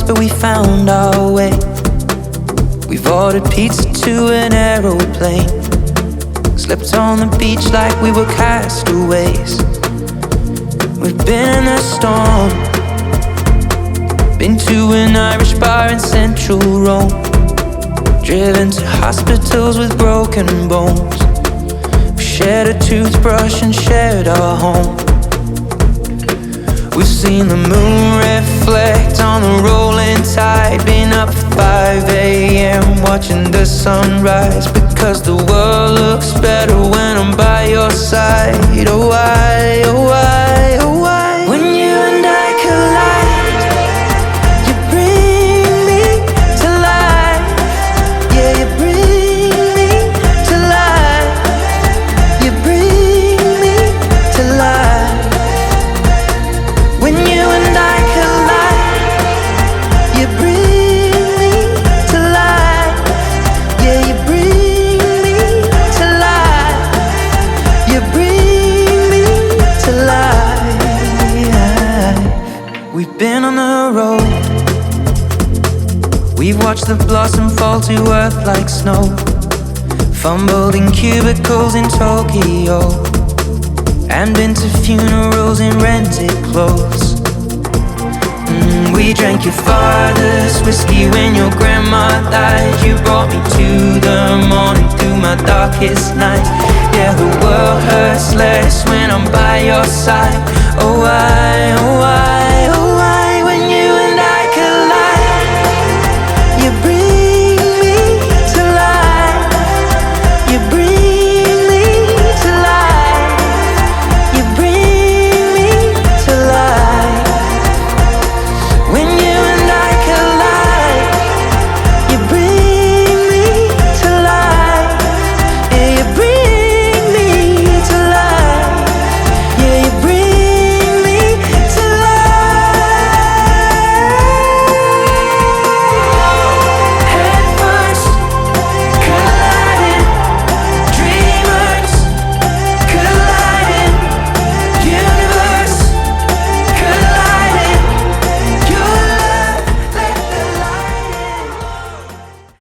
but we found our way. We've ordered pizza to an aeroplane, slept on the beach like we were castaways. We've been in a storm, been to an Irish bar in central Rome, driven to hospitals with broken bones. We shared a toothbrush and shared our home. We've seen the moon reflect on the rolling tide, been up at 5 a.m. watching the sunrise, because the world looks better when I'm by your side. Oh why, oh why, oh why? When you and I collide, you bring me to life. Yeah, you bring me to life. You bring me to life. When you and I collide, you bring me to life. Yeah, you bring me to life. You bring me to life. We've been on the road, we've watched the blossom fall to earth like snow, fumbled in cubicles in Tokyo, and been to funerals in rented clothes. We drank your father's whiskey when your grandma died. You brought me to the morning through my darkest night. Yeah, the world hurts less when I'm by your side. Oh why, oh why?